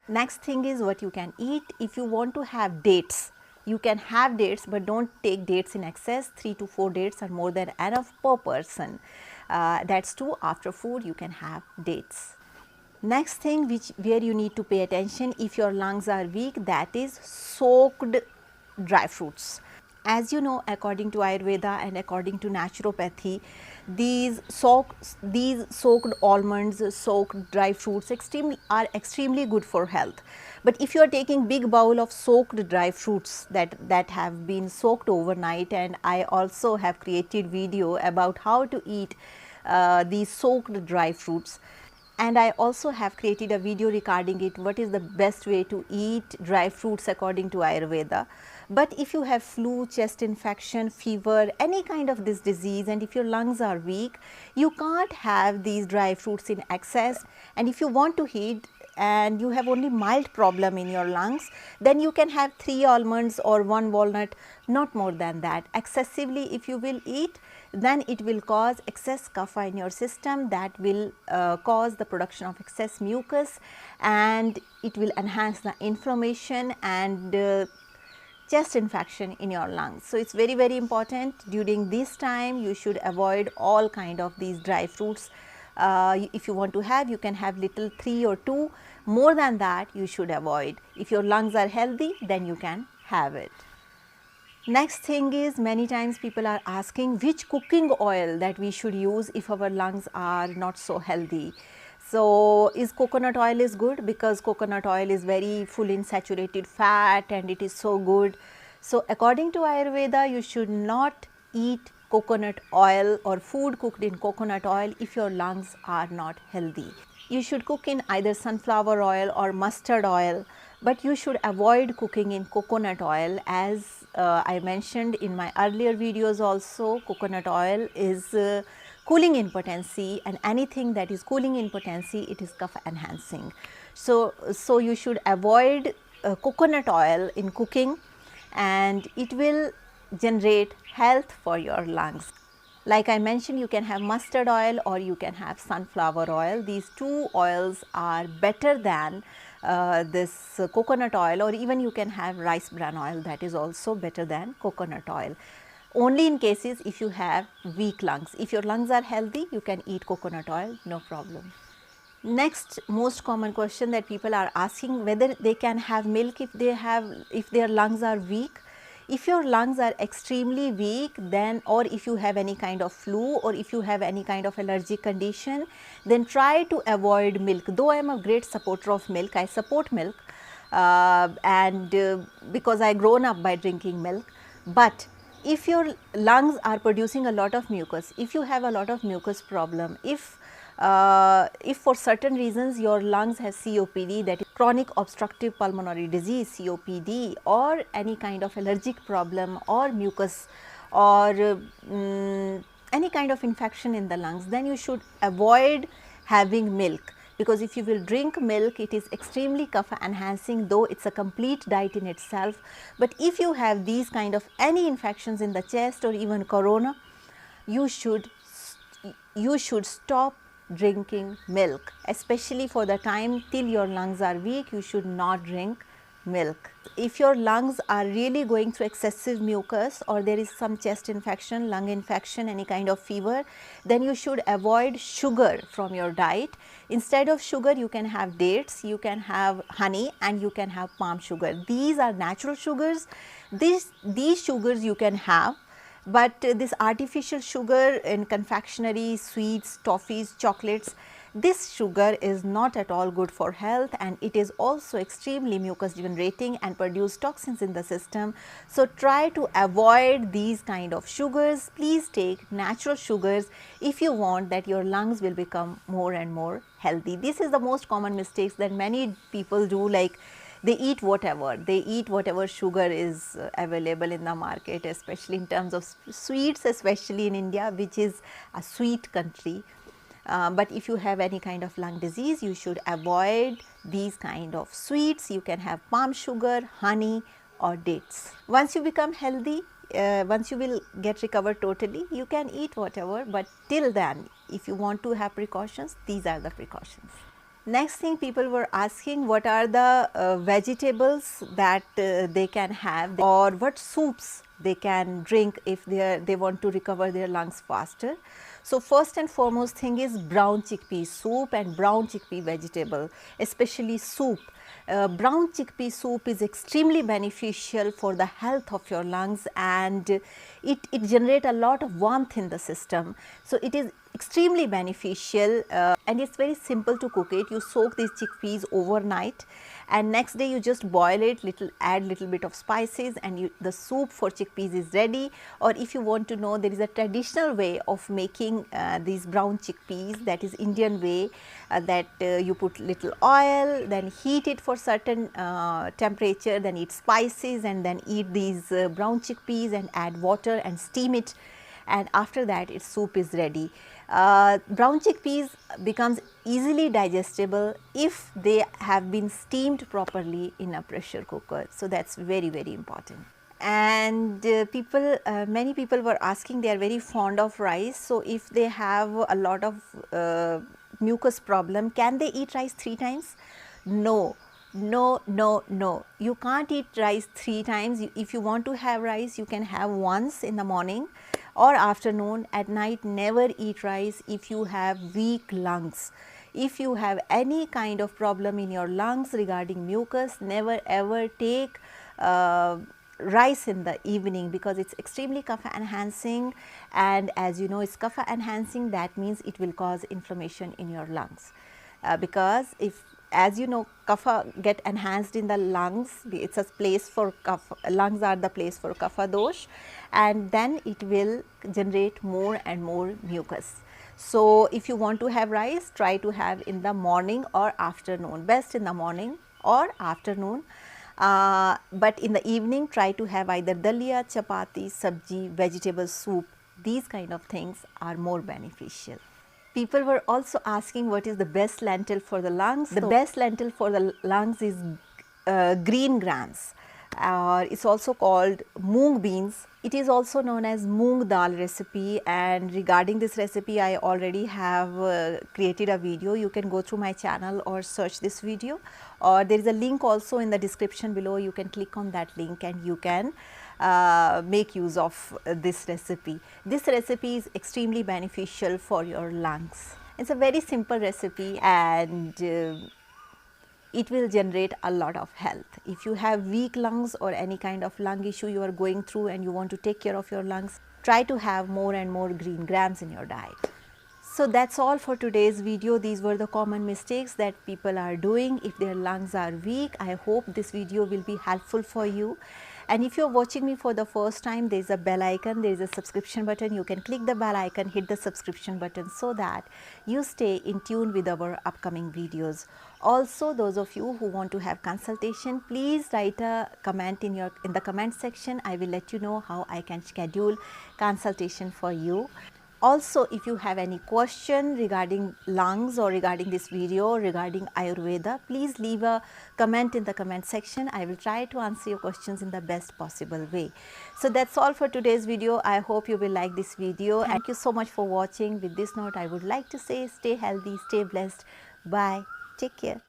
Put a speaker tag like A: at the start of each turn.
A: Next thing is what you can eat. If you want to have dates, you can have dates, but don't take dates in excess. 3 to 4 dates are more than enough per person. That's true. After food you can have dates. Next thing where you need to pay attention if your lungs are weak, that is soaked dry fruits. As you know, according to Ayurveda and according to naturopathy, these soaked almonds, soaked dry fruits are extremely good for health. But if you are taking big bowl of soaked dry fruits that have been soaked overnight, and I also have created video about how to eat these soaked dry fruits, and I also have created a video regarding it, what is the best way to eat dry fruits according to Ayurveda. But if you have flu, chest infection, fever, any kind of this disease, and if your lungs are weak, you can't have these dry fruits in excess. And if you want to eat and you have only mild problem in your lungs, then you can have 3 almonds or 1 walnut, not more than that. Excessively if you will eat, then it will cause excess kapha in your system, that will cause the production of excess mucus, and it will enhance the inflammation and chest infection in your lungs. So, it is very, very important during this time you should avoid all kind of these dry fruits. If you want to have, you can have little 3 or 2, more than that you should avoid. If your lungs are healthy, then you can have it. Next thing is, many times people are asking which cooking oil that we should use if our lungs are not so healthy. So, is coconut oil is good, because coconut oil is very full in saturated fat and it is so good. So, according to Ayurveda, you should not eat coconut oil or food cooked in coconut oil if your lungs are not healthy. You should cook in either sunflower oil or mustard oil, but you should avoid cooking in coconut oil. As I mentioned in my earlier videos also, coconut oil is cooling in potency, and anything that is cooling in potency, it is kapha enhancing. So you should avoid coconut oil in cooking, and it will generate health for your lungs. Like I mentioned, you can have mustard oil or you can have sunflower oil. These 2 oils are better than this coconut oil, or even you can have rice bran oil, that is also better than coconut oil. Only in cases if you have weak lungs. If your lungs are healthy, you can eat coconut oil, no problem. Next most common question that people are asking, whether they can have milk if their lungs are weak. If your lungs are extremely weak, then, or if you have any kind of flu, or if you have any kind of allergic condition, then try to avoid milk. Though I am a great supporter of milk, I support milk because I grown up by drinking milk. But if your lungs are producing a lot of mucus, if you have a lot of mucus problem, if for certain reasons your lungs has COPD, that is chronic obstructive pulmonary disease, COPD, or any kind of allergic problem or mucus, or any kind of infection in the lungs, then you should avoid having milk, because if you will drink milk, it is extremely kapha enhancing, though it is a complete diet in itself. But if you have these kind of any infections in the chest or even corona, you should stop drinking milk, especially for the time till your lungs are weak. You should not drink milk. If your lungs are really going through excessive mucus, or there is some chest infection, lung infection, any kind of fever, then you should avoid sugar from your diet. Instead of sugar, you can have dates, you can have honey, and you can have palm sugar. These are natural sugars. These sugars you can have. But this artificial sugar in confectionery, sweets, toffees, chocolates, this sugar is not at all good for health, and it is also extremely mucus generating and produce toxins in the system. So, try to avoid these kind of sugars. Please take natural sugars if you want that your lungs will become more and more healthy. This is the most common mistakes that many people do, like they eat whatever sugar is available in the market, especially in terms of sweets, especially in India, which is a sweet country. But if you have any kind of lung disease, you should avoid these kind of sweets. You can have palm sugar, honey, or dates. Once you become healthy, once you will get recovered totally, you can eat whatever, but till then, if you want to have precautions, these are the precautions. Next thing, people were asking what are the vegetables that they can have, or what soups they can drink if they want to recover their lungs faster. So first and foremost thing is brown chickpea soup and brown chickpea vegetable, especially soup. Brown chickpea soup is extremely beneficial for the health of your lungs, and it generates a lot of warmth in the system. So it is extremely beneficial, and it's very simple to cook it. You soak these chickpeas overnight, and next day you just boil it, add little bit of spices, and the soup for chickpeas is ready. Or if you want to know, there is a traditional way of making these brown chickpeas, that is Indian way, that you put little oil, then heat it for certain temperature, then eat spices, and then eat these brown chickpeas and add water and steam it, and after that its soup is ready. Brown chickpeas becomes easily digestible if they have been steamed properly in a pressure cooker. So that's very, very important. And many people were asking, they are very fond of rice. So if they have a lot of mucus problem, can they eat rice 3 times? No. No, no, no. You can't eat rice 3 times. If you want to have rice, you can have once in the morning or afternoon. At night, never eat rice if you have weak lungs. If you have any kind of problem in your lungs regarding mucus, never ever take rice in the evening, because it's extremely kapha enhancing, and as you know, it's kapha enhancing, that means it will cause inflammation in your lungs, because if, as you know, kapha get enhanced in the lungs, it's a place for kapha, lungs are the place for kapha dosh, and then it will generate more and more mucus. So if you want to have rice, try to have in the morning or afternoon, best in the morning or afternoon, but in the evening try to have either dalia, chapati, sabji, vegetable soup. These kind of things are more beneficial. People were also asking what is the best lentil for the lungs. The best lentil for the lungs is green grams. It's also called moong beans. It is also known as moong dal recipe, and regarding this recipe I already have created a video. You can go through my channel or search this video, or there is a link also in the description below. You can click on that link and you can make use of this recipe. This recipe is extremely beneficial for your lungs. It's a very simple recipe, and it will generate a lot of health. If you have weak lungs or any kind of lung issue you are going through and you want to take care of your lungs, try to have more and more green grams in your diet. So that's all for today's video. These were the common mistakes that people are doing if their lungs are weak. I hope this video will be helpful for you. And if you're watching me for the first time, there is a bell icon, there is a subscription button. You can click the bell icon, hit the subscription button so that you stay in tune with our upcoming videos. Also, those of you who want to have consultation, please write a comment in the comment section. I will let you know how I can schedule consultation for you. Also, if you have any question regarding lungs or regarding this video, regarding Ayurveda, please leave a comment in the comment section. I will try to answer your questions in the best possible way. So that's all for today's video. I hope you will like this video. Thank you so much for watching. With this note, I would like to say stay healthy, stay blessed. Bye. Take care.